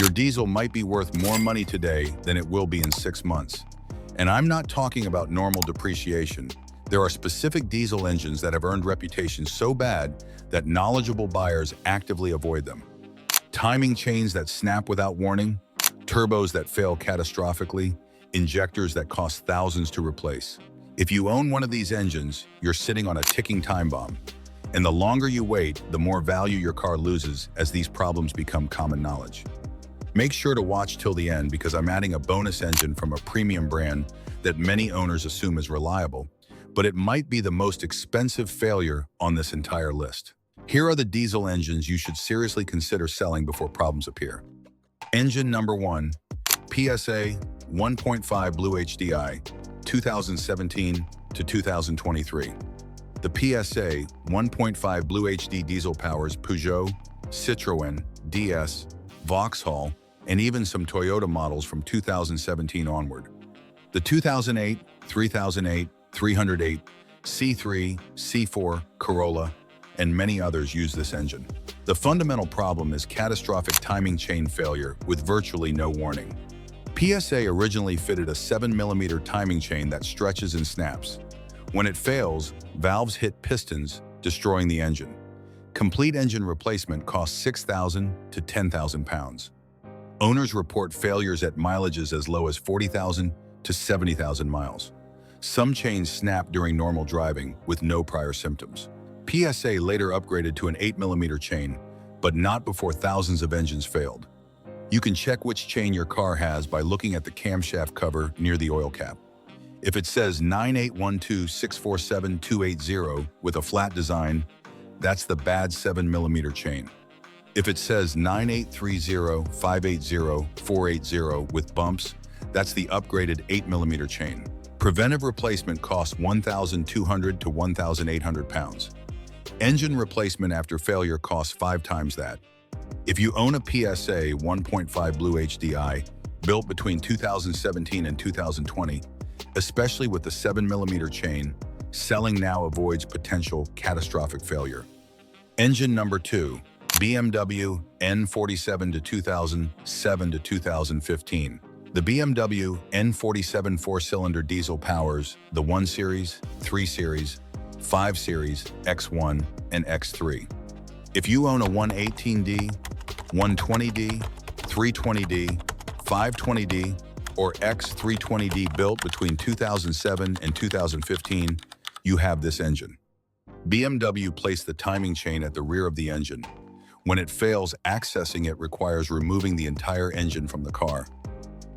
Your diesel might be worth more money today than it will be in 6 months. And I'm not talking about normal depreciation. There are specific diesel engines that have earned reputations so bad that knowledgeable buyers actively avoid them. Timing chains that snap without warning, turbos that fail catastrophically, injectors that cost thousands to replace. If you own one of these engines, you're sitting on a ticking time bomb. And the longer you wait, the more value your car loses as these problems become common knowledge. Make sure to watch till the end because I'm adding a bonus engine from a premium brand that many owners assume is reliable, but it might be the most expensive failure on this entire list. Here are the diesel engines you should seriously consider selling before problems appear. Engine number 1, PSA 1.5 BlueHDi, 2017 to 2023. The PSA 1.5 BlueHD diesel powers Peugeot, Citroën, DS, Vauxhall, and even some Toyota models from 2017 onward. The 2008, 3008, 308, C3, C4, Corolla, and many others use this engine. The fundamental problem is catastrophic timing chain failure with virtually no warning. PSA originally fitted a 7mm timing chain that stretches and snaps. When it fails, valves hit pistons, destroying the engine. Complete engine replacement costs 6,000 to 10,000 pounds. Owners report failures at mileages as low as 40,000 to 70,000 miles. Some chains snap during normal driving with no prior symptoms. PSA later upgraded to an 8mm chain, but not before thousands of engines failed. You can check which chain your car has by looking at the camshaft cover near the oil cap. If it says 9812647-280 with a flat design, that's the bad 7mm chain. If it says 9830580-480 with bumps, that's the upgraded 8mm chain. Preventive replacement costs 1,200 to 1,800 pounds. Engine replacement after failure costs 5 times that. If you own a PSA 1.5 BlueHDi built between 2017 and 2020, especially with the 7mm chain, selling now avoids potential catastrophic failure. Engine number 2, BMW N47 to 2007 to 2015. The BMW N47 4-cylinder diesel powers the 1 Series, 3 Series, 5 Series, X1, and X3. If you own a 118D, 120D, 320D, 520D, or X320D built between 2007 and 2015, you have this engine. BMW placed the timing chain at the rear of the engine. When it fails, accessing it requires removing the entire engine from the car.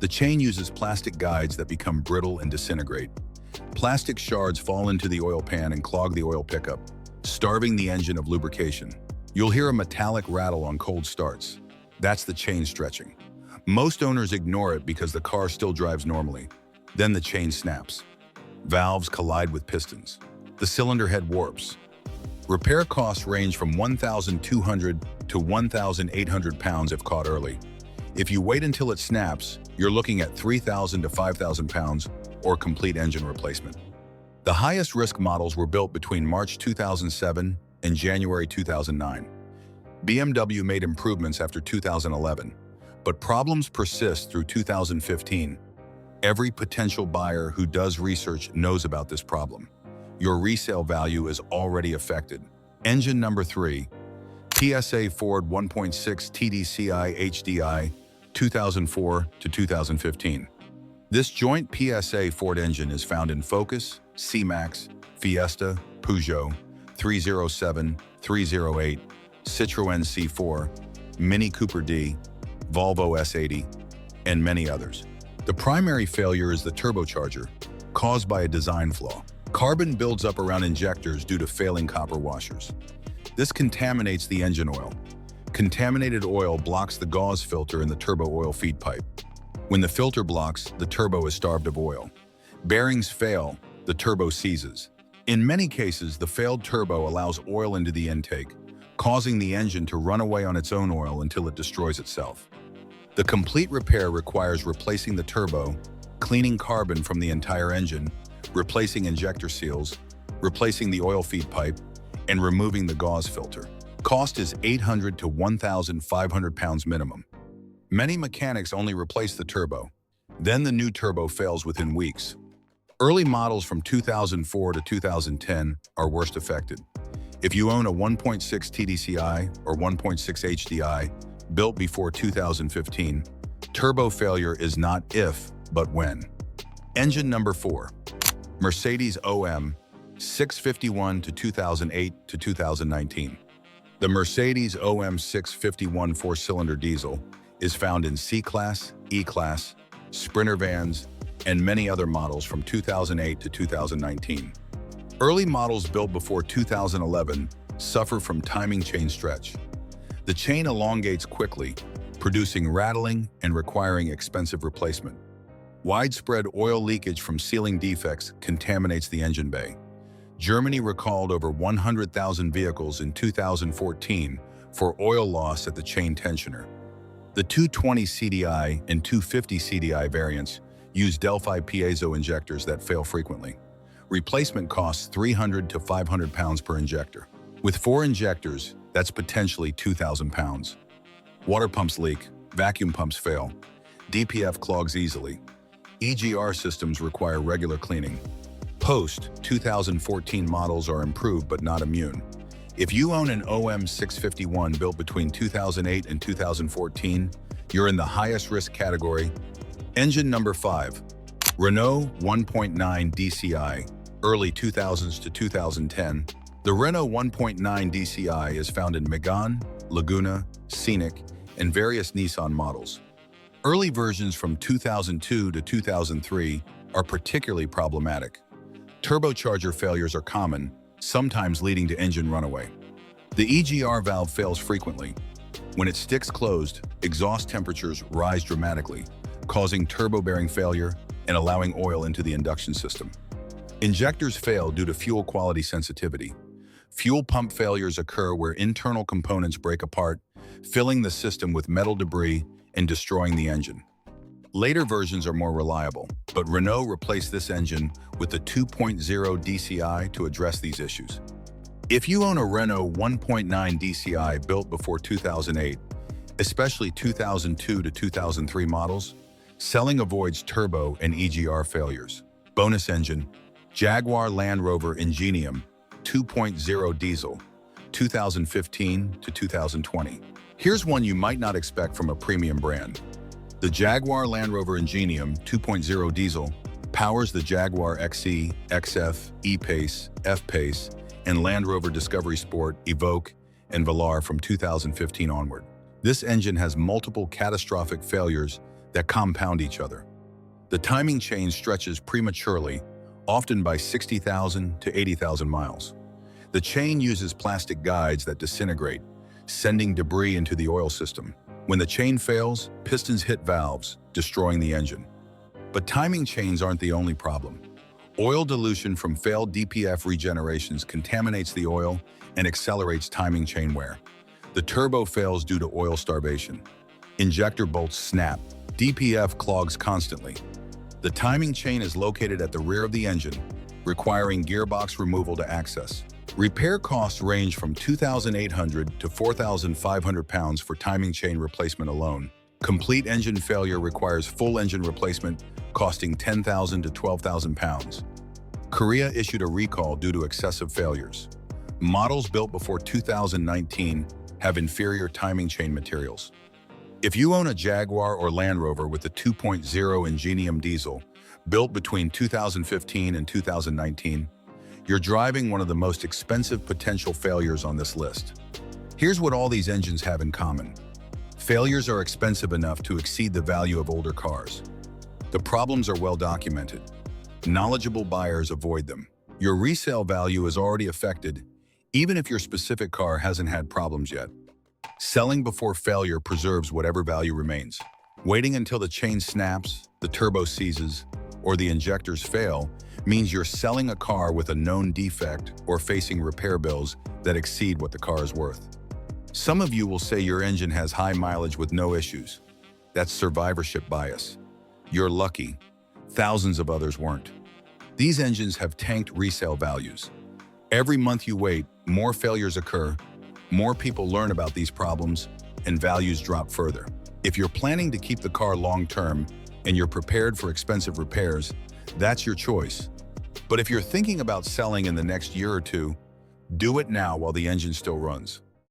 The chain uses plastic guides that become brittle and disintegrate. Plastic shards fall into the oil pan and clog the oil pickup, starving the engine of lubrication. You'll hear a metallic rattle on cold starts. That's the chain stretching. Most owners ignore it because the car still drives normally. Then the chain snaps. Valves collide with pistons. The cylinder head warps. Repair costs range from 1,200 to 1,800 pounds if caught early. If you wait until it snaps, you're looking at 3,000 to 5,000 pounds or complete engine replacement. The highest risk models were built between March 2007 and January 2009. BMW made improvements after 2011, but problems persist through 2015. Every potential buyer who does research knows about this problem. Your resale value is already affected. Engine number 3, PSA Ford 1.6 TDCi HDI, 2004 to 2015. This joint PSA Ford engine is found in Focus, C-Max, Fiesta, Peugeot, 307, 308, Citroën C4, Mini Cooper D, Volvo S80, and many others. The primary failure is the turbocharger, caused by a design flaw. Carbon builds up around injectors due to failing copper washers. This contaminates the engine oil. Contaminated oil blocks the gauze filter in the turbo oil feed pipe. When the filter blocks, the turbo is starved of oil. Bearings fail, the turbo seizes. In many cases, the failed turbo allows oil into the intake, causing the engine to run away on its own oil until it destroys itself. The complete repair requires replacing the turbo, cleaning carbon from the entire engine, replacing injector seals, replacing the oil feed pipe, and removing the gauze filter. Cost is 800 to 1,500 pounds minimum. Many mechanics only replace the turbo. Then the new turbo fails within weeks. Early models from 2004 to 2010 are worst affected. If you own a 1.6 TDCi or 1.6 HDI built before 2015, turbo failure is not if, but when. Engine number 4. Mercedes OM 651 to 2008 to 2019. The Mercedes OM 651 four-cylinder diesel is found in C-Class, E-Class, Sprinter vans, and many other models from 2008 to 2019. Early models built before 2011 suffer from timing chain stretch. The chain elongates quickly, producing rattling and requiring expensive replacement. Widespread oil leakage from sealing defects contaminates the engine bay. Germany recalled over 100,000 vehicles in 2014 for oil loss at the chain tensioner. The 220 CDI and 250 CDI variants use Delphi piezo injectors that fail frequently. Replacement costs 300 to 500 pounds per injector. With 4 injectors, that's potentially 2,000 pounds. Water pumps leak, vacuum pumps fail, DPF clogs easily. EGR systems require regular cleaning. Post-2014 models are improved but not immune. If you own an OM 651 built between 2008 and 2014, you're in the highest risk category. Engine number 5. Renault 1.9 DCi, early 2000s to 2010. The Renault 1.9 DCi is found in Megane, Laguna, Scenic, and various Nissan models. Early versions from 2002 to 2003 are particularly problematic. Turbocharger failures are common, sometimes leading to engine runaway. The EGR valve fails frequently. When it sticks closed, exhaust temperatures rise dramatically, causing turbo bearing failure and allowing oil into the induction system. Injectors fail due to fuel quality sensitivity. Fuel pump failures occur where internal components break apart, filling the system with metal debris and destroying the engine. Later versions are more reliable, but Renault replaced this engine with the 2.0 DCi to address these issues. If you own a Renault 1.9 DCi built before 2008, especially 2002 to 2003 models, selling avoids turbo and EGR failures. Bonus engine, Jaguar Land Rover Ingenium 2.0 diesel, 2015 to 2020. Here's one you might not expect from a premium brand. The Jaguar Land Rover Ingenium 2.0 diesel powers the Jaguar XE, XF, E-Pace, F-Pace, and Land Rover Discovery Sport, Evoque, and Velar from 2015 onward. This engine has multiple catastrophic failures that compound each other. The timing chain stretches prematurely, often by 60,000 to 80,000 miles. The chain uses plastic guides that disintegrate, sending debris into the oil system. When the chain fails, pistons hit valves, destroying the engine. But timing chains aren't the only problem. Oil dilution from failed DPF regenerations contaminates the oil and accelerates timing chain wear. The turbo fails due to oil starvation. Injector bolts snap. DPF clogs constantly. The timing chain is located at the rear of the engine, requiring gearbox removal to access. Repair costs range from 2,800 to 4,500 pounds for timing chain replacement alone. Complete engine failure requires full engine replacement, costing 10,000 to 12,000 pounds. Korea issued a recall due to excessive failures. Models built before 2019 have inferior timing chain materials. If you own a Jaguar or Land Rover with the 2.0 Ingenium diesel, built between 2015 and 2019, you're driving one of the most expensive potential failures on this list. Here's what all these engines have in common. Failures are expensive enough to exceed the value of older cars. The problems are well documented. Knowledgeable buyers avoid them. Your resale value is already affected, even if your specific car hasn't had problems yet. Selling before failure preserves whatever value remains. Waiting until the chain snaps, the turbo seizes, or the injectors fail means you're selling a car with a known defect or facing repair bills that exceed what the car is worth. Some of you will say your engine has high mileage with no issues. That's survivorship bias. You're lucky. Thousands of others weren't. These engines have tanked resale values. Every month you wait, more failures occur, more people learn about these problems, and values drop further. If you're planning to keep the car long-term and you're prepared for expensive repairs, that's your choice. But if you're thinking about selling in the next year or two, do it now while the engine still runs.